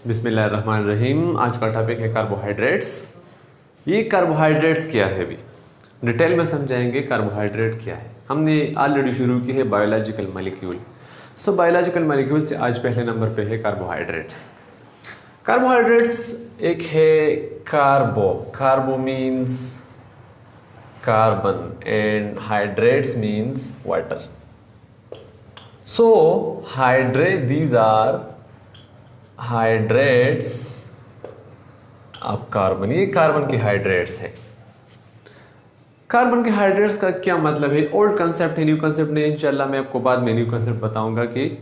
बिस्मिल्लाहिर्रहमानिर्रहीम। आज का टॉपिक है कार्बोहाइड्रेट्स। ये कार्बोहाइड्रेट्स क्या है, भी डिटेल में समझाएंगे। कार्बोहाइड्रेट क्या है, हमने ऑलरेडी शुरू की है biological molecule. So biological molecule से आज पहले नंबर पे है कार्बोहाइड्रेट्स। कार्बोहाइड्रेट्स एक है carbo means carbon and hydrates means water. So these are hydrates of carbon. ये कार्बन के हाइड्रेट्स है। कार्बन के हाइड्रेट्स का क्या मतलब है? ओल्ड कंसेप्ट है, न्यू कंसेप्ट नहीं। इंशाल्लाह मैं आपको बाद में न्यू कंसेप्ट बताऊंगा कि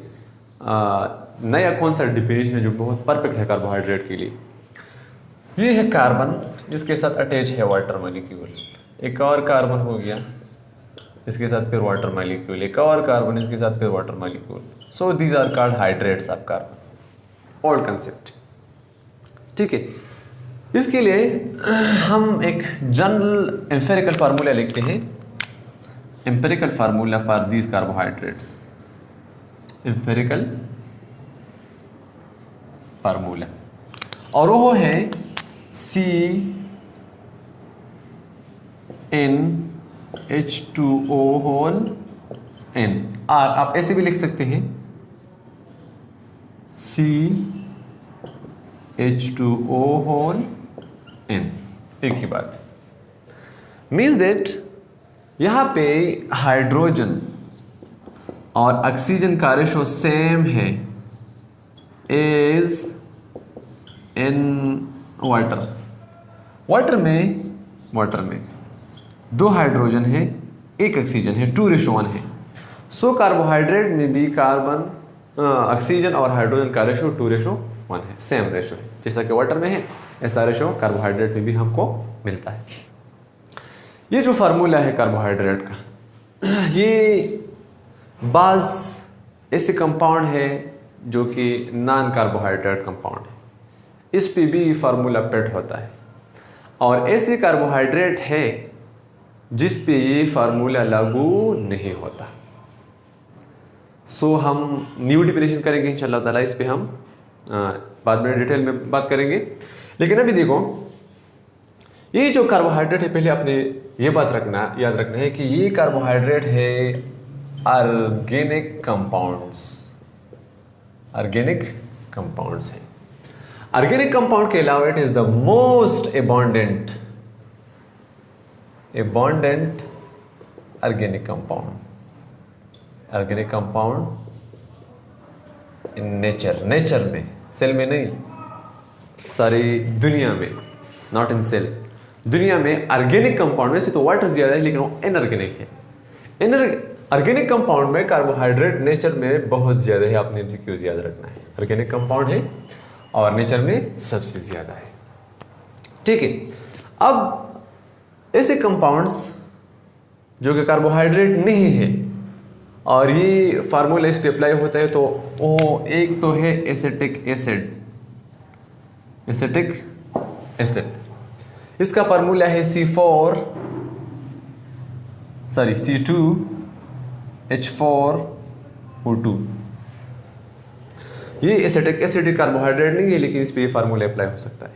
नया कौन सा डिफिनेशन है जो बहुत परफेक्ट है कार्बोहाइड्रेट के लिए। ये है कार्बन, जिसके साथ अटैच है वाटर मॉलिक्यूल। एक और कार्बन हो गया, इसके साथ फिर वाटर मॉलिक्यूल। एक और कार्बन, इसके साथ फिर water molecule. So these are called hydrates of carbon. Old concept, ठीक है। इसके लिए हम एक जनरल एम्पेरिकल फार्मूला लिखते हैं। Empirical formula for these carbohydrates, empirical formula, और वो है CnH2O होल N। और आप ऐसे भी लिख सकते हैं CH2O होल N। एक ही बात, मीन्स दैट यहाँ पे हाइड्रोजन और ऑक्सीजन का रेशो सेम है एज इन वाटर। वाटर में दो हाइड्रोजन है, एक ऑक्सीजन है, 2:1 है। सो कार्बोहाइड्रेट में भी कार्बन ऑक्सीजन और हाइड्रोजन का रेशो 2:1 है, सेम रेशो है। जैसा कि वाटर में है, ऐसा रेशो कार्बोहाइड्रेट में भी हमको मिलता है। ये जो फार्मूला है कार्बोहाइड्रेट का, ये बाज़ ऐसे कंपाउंड है जो कि नॉन कार्बोहाइड्रेट कंपाउंड है, इस पे भी फार्मूला पेट होता है। और ऐसे कार्बोहाइड्रेट है जिस पे ये फार्मूला लागू नहीं होता। सो हम न्यू डिफिनेशन करेंगे इंशाल्लाह ताला। इस पे हम बाद में डिटेल में बात करेंगे। लेकिन अभी देखो, ये जो कार्बोहाइड्रेट है, पहले आपने ये बात याद रखना है कि ये कार्बोहाइड्रेट है ऑर्गेनिक कंपाउंड्स है। ऑर्गेनिक कंपाउंड के अलावा it is the most abundant organic compound in nature में, सेल में नहीं, सारी दुनिया में, नॉट इन सेल, दुनिया में ऑर्गेनिक कंपाउंड में से तो वाटर ज्यादा है, लेकिन वो इनऑर्गेनिक है। ऑर्गेनिक कंपाउंड में कार्बोहाइड्रेट नेचर में बहुत ज्यादा है। आपने एमसीक्यूज याद रखना है। ऑर्गेनिक कंपाउंड है और नेचर में सबसे ज्यादा है, ठीक है। अब ऐसे कंपाउंड्स जो कि कार्बोहाइड्रेट नहीं है और ये फार्मूला इस पे अप्लाई होता है, तो वो एक तो है एसिटिक एसिड। इसका फार्मूला है C2H4O2। ये एसिटिक एसिड कार्बोहाइड्रेट नहीं है, लेकिन इस पे ये फार्मूला अप्लाई हो सकता है।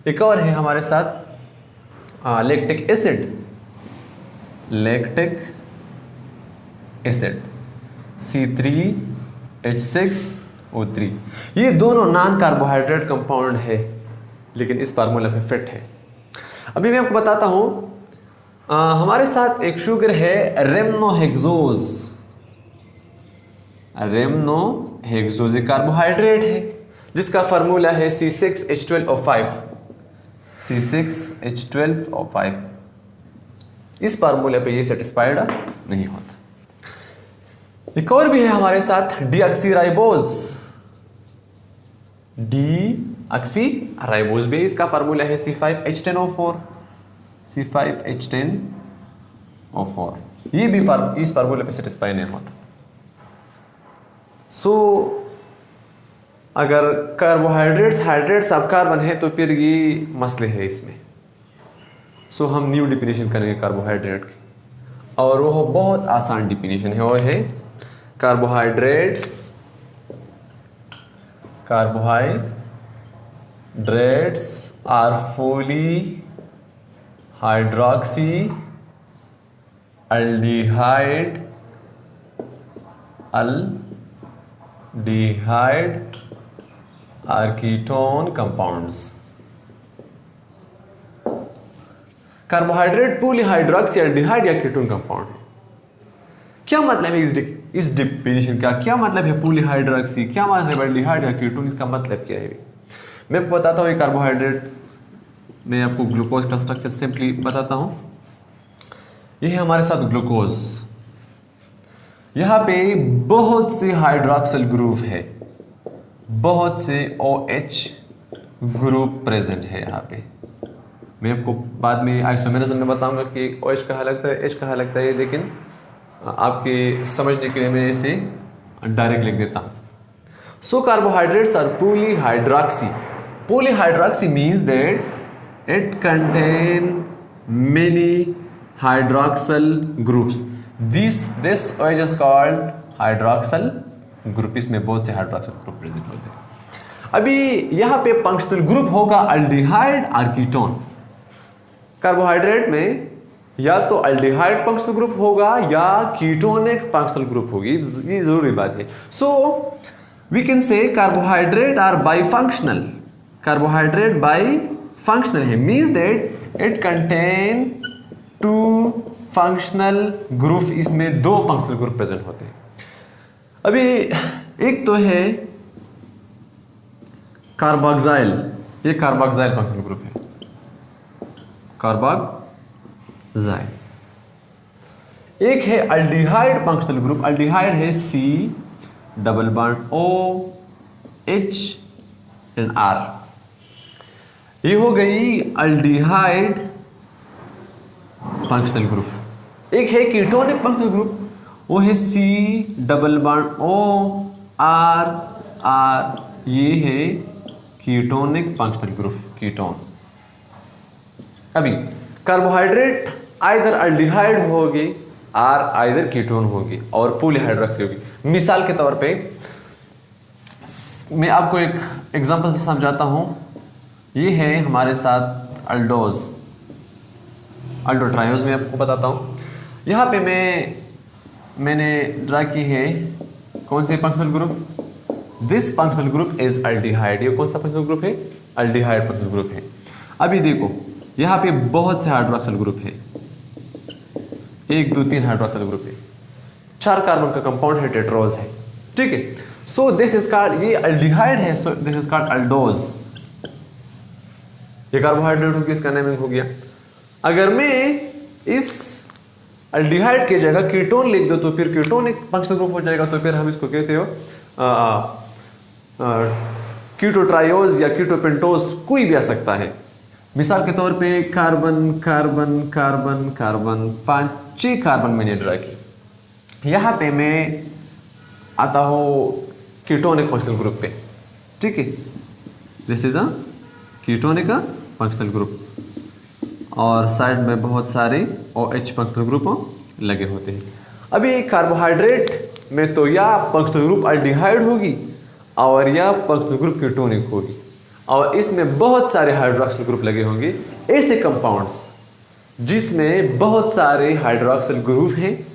एक और है हमारे साथ लैक्टिक एसिड C3H6O3। ये दोनों नॉन कार्बोहाइड्रेट कंपाउंड है, लेकिन इस फार्मूला पे फिट है। अभी मैं आपको बताता हूँ। हमारे साथ एक शुगर है रेमनोहेक्सोज, एक कार्बोहाइड्रेट है जिसका फार्मूला है C6H12O5। इस फार्मूले पे ये सेटिस्फाइड नहीं होता। एक और भी है हमारे साथ डीऑक्सीराइबोज भी, इसका फार्मूला है C5H10O4। ये भी इस फार्मूले पे सेटिस्फाई नहीं होता। सो अगर हाइड्रेट्स ऑफ कार्बन है तो फिर ये मसले है इसमें। सो हम न्यू डिफिनेशन करेंगे कार्बोहाइड्रेट की, और वो बहुत आसान डिफिनेशन है। वो है carbohydrates carbohydrates are fully hydroxy aldehyde are ketone compounds. Carbohydrate polyhydroxy aldehyde या कीटोन कंपाउंड है। क्या मतलब है इस डिफिनेशन का? क्या मतलब है पॉलीहाइड्रोक्सी, क्या मतलब है एल्डिहाइड या कीटोन? इसका मतलब क्या है मैं आपको बताता हूँ। ये कार्बोहाइड्रेट मैं आपको ग्लूकोज का स्ट्रक्चर सिंपली बताता हूँ। ये है हमारे साथ ग्लूकोज, यहाँ पे बहुत से हाइड्रोक्सिल ग्रुप है, बहुत से OH ग्रुप प्रेजेंट है यहाँ पे। मैं आपको बाद में आइसोमेरिज्म में बताऊंगा कि OH कहाँ लगता है, H कहाँ लगता है, लेकिन आपके समझने के लिए मैं इसे डायरेक्ट लिख देता हूँ। So carbohydrates are polyhydroxy. Polyhydroxy means that it contain many hydroxyl groups. This OH is called hydroxyl group. इसमें बहुत से हाइड्रोक्सिल ग्रुप प्रेजेंट होते हैं। अभी यहाँ पे फंक्शनल ग्रुप होगा अल्डिहाइड और कीटोन। कार्बोहाइड्रेट में या तो अल्डिहाइड फंक्शनल ग्रुप होगा या कीटोनिक फंक्शनल ग्रुप होगी, ये जरूरी बात है। So we can say carbohydrate are bifunctional. Carbohydrate bifunctional है, means that it contain 2 functional group. इसमें 2 फंक्शनल ग्रुप प्रेजेंट होते हैं। अभी एक तो है कार्बोक्सिल, ये कार्बोक्सिल फंक्शनल ग्रुप है, कार्बोक्सिल। एक है अल्डिहाइड फंक्शनल ग्रुप, अल्डिहाइड है C double bond O H and R। ये हो गई अल्डिहाइड फंक्शनल ग्रुप। एक है कीटोनिक फंक्शनल ग्रुप, वो है C double bond O R R। ये है कीटोनिक फंक्शनल ग्रुप, कीटोन। अभी कार्बोहाइड्रेट आइदर अल्डिहाइड होगी और आइदर कीटोन होगी और पॉलीहाइड्रोक्सी होगी। मिसाल के तौर पे मैं आपको एक एग्जांपल से समझाता हूँ। ये है हमारे साथ अल्डोट्रायोज में आपको बताता हूँ। यहाँ पे मैंने ड्रा की है कौन से functional group. This functional group is aldehyde. ये कौन सा फंक्शनल ग्रुप है? अल्डिहाइड फंक्शनल ग्रुप है। अभी देखो यहाँ पे बहुत से हाइड्रोक्सिल ग्रुप है, 1 2 3 हाइड्रोक्सिल ग्रुप है, 4 कार्बन का कंपाउंड है, टेट्रोज है, ठीक है। सो दिस इज कॉल्ड, ये अल्डिहाइड है, सो दिस इज कॉल्ड अल्डोज। ये कार्बोहाइड्रेट होगी, इसका नेमिंग हो गया। अगर मैं इस अल्डिहाइड के जगह कीटोन लिख दो तो फिर कीटोन एक फंक्शनल ग्रुप हो जाएगा, तो फिर हम इसको कहते हो कीटोट्रायोज या कीटोपेंटोज, कोई भी आ सकता है। मिसाल के तौर पे carbon carbon carbon carbon 5-6 carbon मैंने ड्रा की। यहाँ पे मैं आता हूँ कीटोनिक फंक्शनल ग्रुप पे, ठीक है। This is a ketonic functional group और साइड में बहुत सारे OH फंक्शनल ग्रुप लगे होते हैं। अभी कार्बोहाइड्रेट में तो या फंक्शनल ग्रुप अल्डिहाइड होगी और या फंक्शनल ग्रुप कीटोनिक होगी और इसमें बहुत सारे हाइड्रोक्सिल ग्रुप लगे होंगे। ऐसे कंपाउंड्स जिसमें बहुत सारे हाइड्रोक्सिल ग्रुप हैं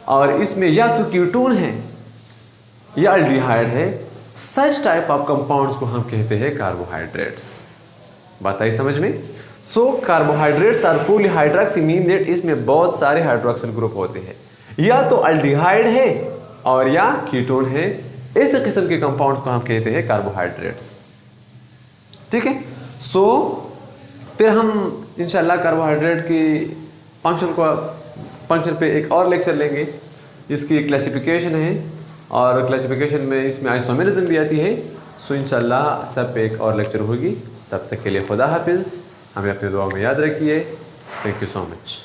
और इसमें या तो कीटोन है या अल्डिहाइड है, सच टाइप ऑफ कंपाउंड्स को हम कहते हैं कार्बोहाइड्रेट्स। बात आई समझ में? So carbohydrates are polyhydroxy mean that इसमें बहुत सारे हाइड्रोक्सिल ग्रुप होते हैं, या तो अल्डिहाइड है और या कीटोन है। ऐसे किस्म के कंपाउंड्स को हम कहते हैं कार्बोहाइड्रेट्स, ठीक है। सो फिर हम इंशाल्लाह कार्बोहाइड्रेट की फंक्शन पे एक और लेक्चर लेंगे। इसकी क्लासिफिकेशन है और क्लासिफिकेशन में इसमें आइसोमेरिज्म भी आती है। सो इंशाल्लाह सब पे एक और लेक्चर होगी। तब तक के लिए खुदा हाफिज़। हमें अपने दुआ में याद रखिए। Thank you so much.